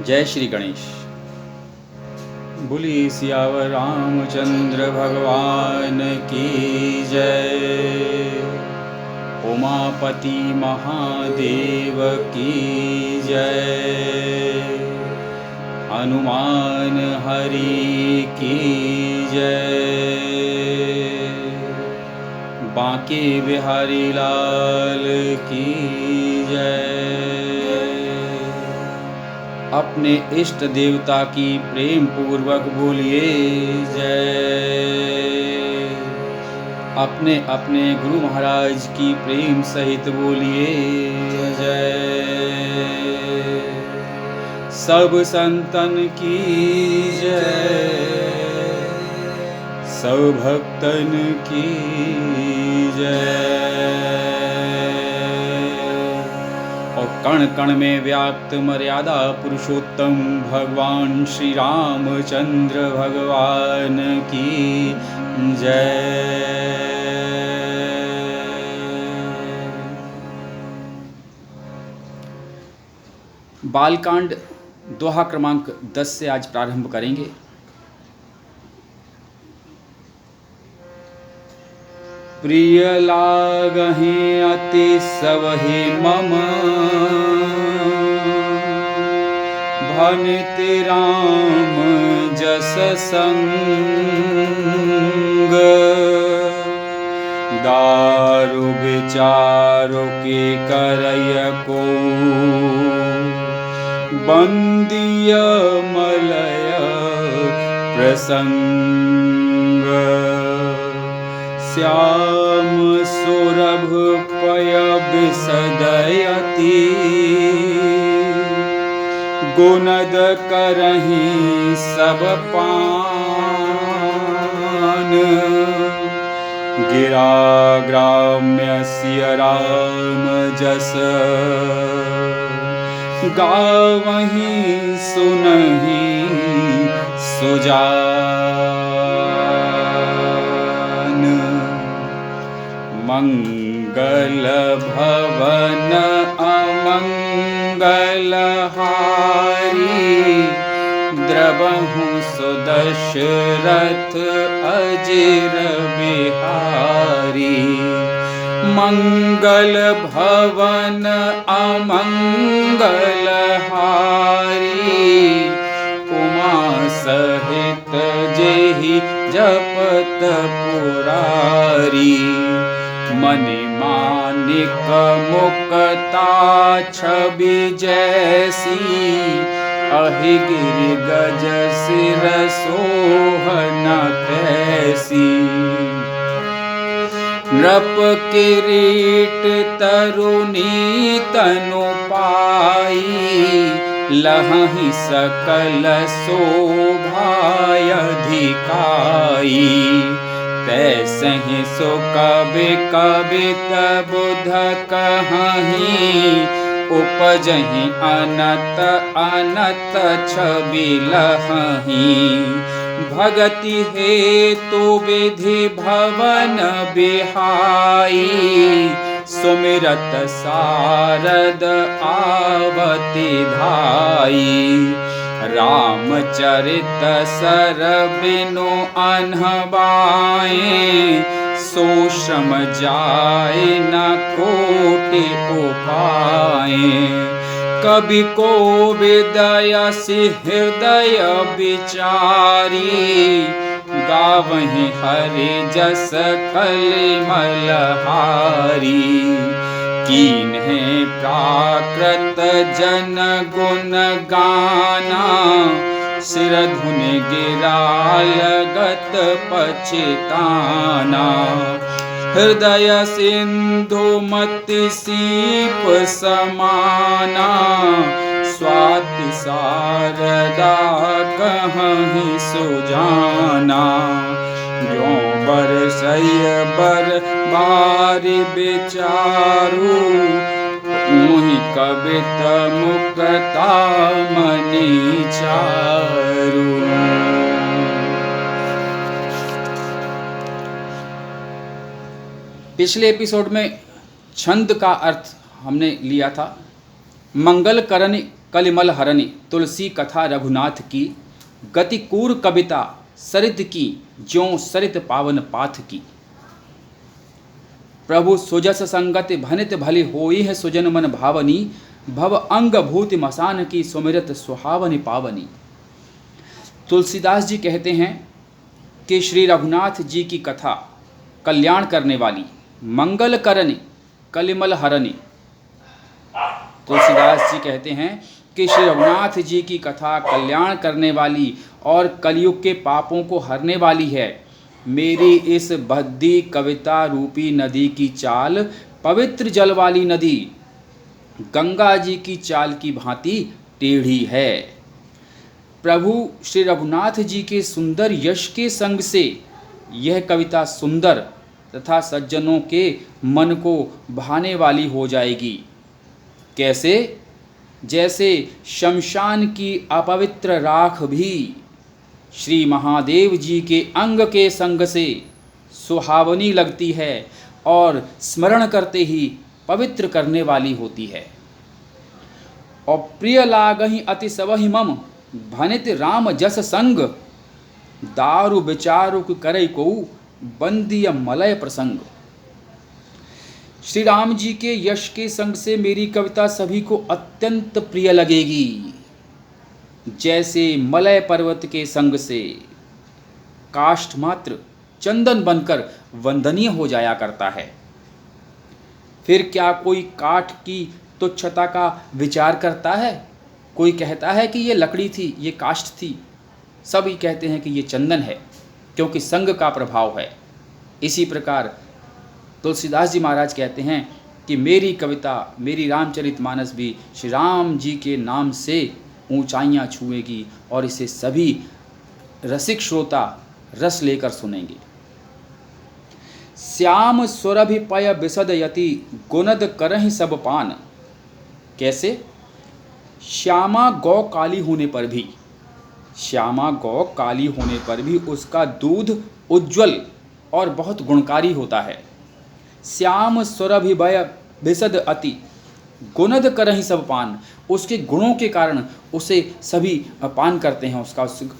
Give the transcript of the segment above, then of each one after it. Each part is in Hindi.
जय श्री गणेश। बोलिए सियावर रामचंद्र भगवान की जय। उमापति महादेव की जय। हनुमान हरि की जय। बांके बिहारी लाल की जय। अपने इष्ट देवता की प्रेम पूर्वक बोलिए जय। अपने अपने गुरु महाराज की प्रेम सहित बोलिए जय। सब संतन की जय। सब भक्तन की जय। और कण कण में व्याप्त मर्यादा पुरुषोत्तम भगवान श्री रामचंद्र भगवान की जय। बालकांड दोहा क्रमांक 10 से आज प्रारंभ करेंगे। प्रिय लागहि अति सबहि मम, भनिति राम जस संग। दारु विचारो के करय को, बंदिय मलय प्रसंग। श्याम सुरभ पय बिसदयति, गुनद करहि सब पान। गिरा ग्राम्य सिय राम जस, गावहि सुनहि सुजान। मंगल भवन अमंगल हारी, द्रवहु सुदशरथ अजिर बिहारी। मंगल भवन अमंगल हारी, उमा सहित जेहि जपत पुरारी। मनि मानिक मुक्ता छवि जैसी, अहि गिरि गज सिर सोहन कैसी। नृप किरीट तरुणी तनु पाई, लहहि सकल शोभायधिकाई। तैसहि सो कबि कबित बुध कहहि, उपजहि अनत अनत छवि लहहि। भगति हेतु विधि भवन बिहाई, सुमिरत सारद आवति धाई। रामचरित सर बिनु अनहबाए, सो श्रम जाय न कोटि उपाय। कवि को विदयसि हृदय विचारी, गावहि हरि जस कलिमलहारी। कीन्हे प्राकृत जन गुण गाना, सिर धुनि गिरा लगत पछिताना। हृदय सिंधु मति सीप समाना, स्वाति शारदा कहहि सुजाना। जो बरसय बर बारि विचारु, ऊहि कबित मुक्ता मनि चारु। पिछले एपिसोड में छंद का अर्थ हमने लिया था। मंगल कलिमल हरनि तुलसी कथा रघुनाथ की, गति कूर कविता सरित की, ज्यों सरित पावन पाथ की। प्रभु सुजस संगत भनित भली होई है, सुजन मन भावनी, भव अंग भूति मसान की, सुमिरत सुहावनी पावनी। तुलसीदास जी कहते हैं कि श्री रघुनाथ जी की कथा कल्याण करने वाली, मंगल करनी, कलिमल हरनी। तुलसीदास जी कहते हैं कि श्री रघुनाथ जी की कथा कल्याण करने वाली और कलयुग के पापों को हरने वाली है। मेरी इस बद्दी कविता रूपी नदी की चाल पवित्र जल वाली नदी गंगा जी की चाल की भांति टेढ़ी है। प्रभु श्री रघुनाथ जी के सुंदर यश के संग से यह कविता सुंदर तथा सज्जनों के मन को भाने वाली हो जाएगी। कैसे? जैसे शमशान की अपवित्र राख भी श्री महादेव जी के अंग के संग से सुहावनी लगती है और स्मरण करते ही पवित्र करने वाली होती है। और प्रिय लागहि अति सबहि मम, भनित राम जस संग, दारु विचारुक करई को, बंदिय मलय प्रसंग। श्री राम जी के यश के संग से मेरी कविता सभी को अत्यंत प्रिय लगेगी। जैसे मलय पर्वत के संग से काष्ठ मात्र चंदन बनकर वंदनीय हो जाया करता है। फिर क्या कोई काठ की तुच्छता का विचार करता है? कोई कहता है कि ये लकड़ी थी, ये काष्ठ थी। सभी कहते हैं कि ये चंदन है, क्योंकि संग का प्रभाव है। इसी प्रकार तुलसीदास जी महाराज कहते हैं कि मेरी कविता, मेरी रामचरितमानस भी श्री राम जी के नाम से ऊंचाइयां छुएगी और इसे सभी रसिक श्रोता रस लेकर सुनेंगे। श्याम सुरभि पय बिसद यति, गुनद करहि सब पान। कैसे? श्यामा गौ काली होने पर भी, श्यामा गौ काली होने पर भी उसका दूध उज्ज्वल और बहुत गुणकारी होता है। श्याम सुरभि भय बिसद अति, गुनद करहि सब पान। उसके गुणों के कारण उसे सभी पान करते हैं,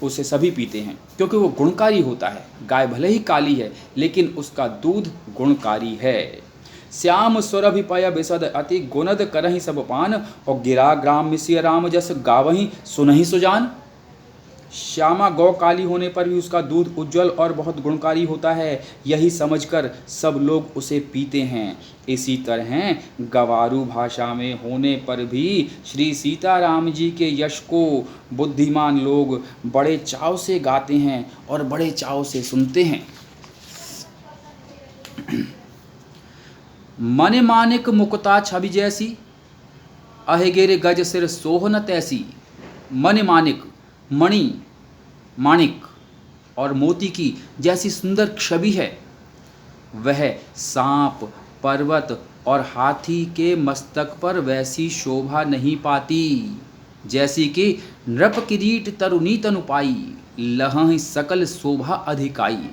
उसे सभी पीते हैं, क्योंकि वो गुणकारी होता है। गाय भले ही काली है, लेकिन उसका दूध गुणकारी है। श्याम सुरभि पय बिसद अति, गुनद करहि सब पान। और गिरा ग्राम मिसिय राम जस, गावहि सुनहि सुजान। श्यामा गौ काली होने पर भी उसका दूध उज्जवल और बहुत गुणकारी होता है, यही समझकर सब लोग उसे पीते हैं। इसी तरह गवारू भाषा में होने पर भी श्री सीताराम जी के यश को बुद्धिमान लोग बड़े चाव से गाते हैं और बड़े चाव से सुनते हैं। मन मानिक मुकुता छवि जैसी, अहेगिर गज सिर सोहन तैसी। मन मानिक, मणि, माणिक और मोती की जैसी सुंदर छवि है, वह सांप, पर्वत और हाथी के मस्तक पर वैसी शोभा नहीं पाती जैसी कि नृप किरीट तरुनी तनु पाई, लहहि सकल शोभा अधिकाई।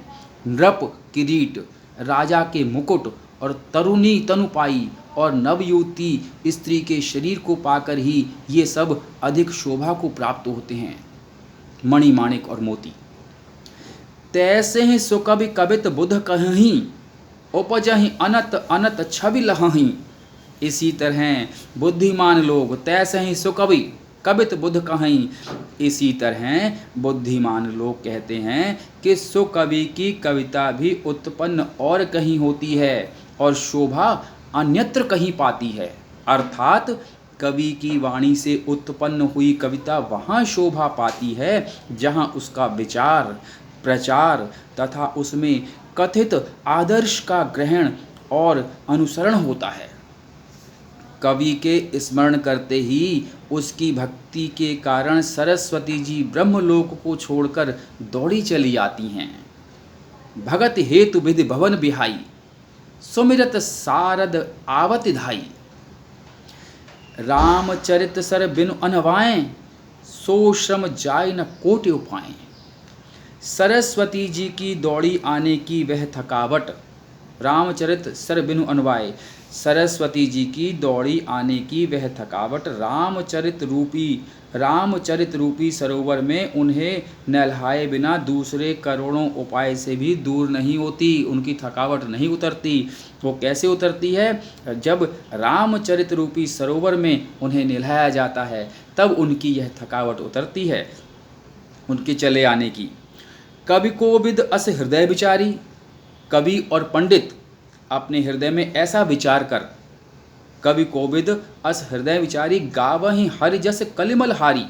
नृप किरीट राजा के मुकुट और तरुणी तनु पाई और नवयुवती स्त्री के शरीर को पाकर ही ये सब अधिक शोभा को प्राप्त होते हैं। मणि, माणिक और मोती। तैसे ही सुकवि कवित बुध कहीं, उपजहि अनत अनत छवि लहहीं। इसी तरह बुद्धिमान लोग, तैसे ही सुकवि कवित बुध कहीं, इसी तरह बुद्धिमान लोग कहते हैं कि सुकवि की कविता भी उत्पन्न और कहीं होती है और शोभा अन्यत्र कहीं पाती है। अर्थात कवि की वाणी से उत्पन्न हुई कविता वहाँ शोभा पाती है जहाँ उसका विचार, प्रचार तथा उसमें कथित आदर्श का ग्रहण और अनुसरण होता है। कवि के स्मरण करते ही उसकी भक्ति के कारण सरस्वती जी ब्रह्मलोक को छोड़कर दौड़ी चली आती हैं। भगत हेतु विधि भवन बिहाई, सुमिरत सारद आवत धाई। रामचरित सर बिनु अनवाएं, सो श्रम जाय न कोटि उपाएं। सरस्वती जी की दौड़ी आने की वह थकावट, रामचरित सर बिनु अनवाए, सरस्वती जी की दौड़ी आने की वह थकावट रामचरित रूपी सरोवर में उन्हें नहलाए बिना दूसरे करोड़ों उपाय से भी दूर नहीं होती। उनकी थकावट नहीं उतरती। वो कैसे उतरती है? जब रामचरित रूपी सरोवर में उन्हें नहलाया जाता है तब उनकी यह थकावट उतरती है, उनके चले आने की। कवि कोविद अस हृदय विचारी, कवि और पंडित अपने हृदय में ऐसा विचार कर, कवि कोविद अस हृदय विचारी गावहि हरि जस कलिमल हारी।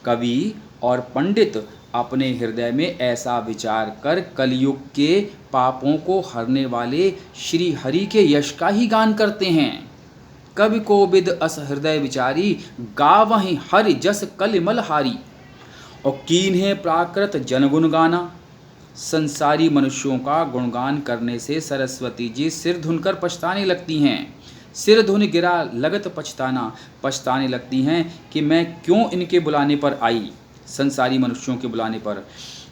कवि और पंडित अपने हृदय में ऐसा विचार कर कलयुग के पापों को हरने वाले श्री हरि के यश का ही गान करते हैं। कवि कोविद अस हृदय विचारी गावहि हरि जस कलिमल हारी। और कीन्हे प्राकृत जनगुण गाना, संसारी मनुष्यों का गुणगान करने से सरस्वती जी सिर धुनकर पछताने लगती हैं। सिर धुन गिरा लगत पछताना, पछताने लगती हैं कि मैं क्यों इनके बुलाने पर आई, संसारी मनुष्यों के बुलाने पर।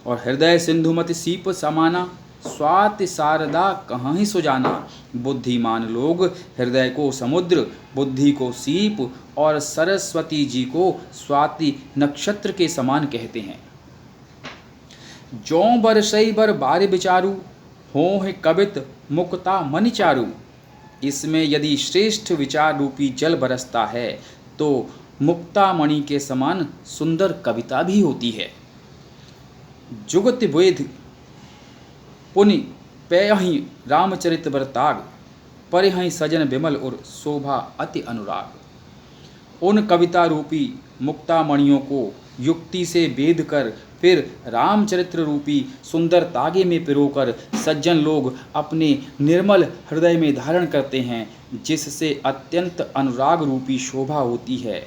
और हृदय सिंधुमति सीप समाना, स्वाति शारदा कहाँ ही सुजाना। बुद्धिमान लोग हृदय को समुद्र, बुद्धि को सीप और सरस्वती जी को स्वाति नक्षत्र के समान कहते हैं। जौं बरसई बर बार विचारू, हों कवित मुक्ता मनि चारू। इसमें यदि श्रेष्ठ विचार रूपी जल बरसता है तो मुक्ता मणि के समान सुंदर कविता भी होती है। जुगत वेद पुनि पैहि रामचरित बरताग, परिहि सजन विमल और शोभा अति अनुराग। उन कविता रूपी मुक्ता मणियों को युक्ति से वेद कर फिर रामचरित्र रूपी सुंदर तागे में पिरोकर सज्जन लोग अपने निर्मल हृदय में धारण करते हैं, जिससे अत्यंत अनुराग रूपी शोभा होती है।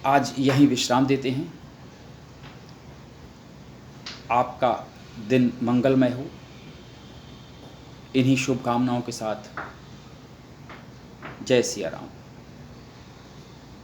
आज यहीं विश्राम देते हैं। आपका दिन मंगलमय हो। इन्हीं शुभकामनाओं के साथ जय सिया राम।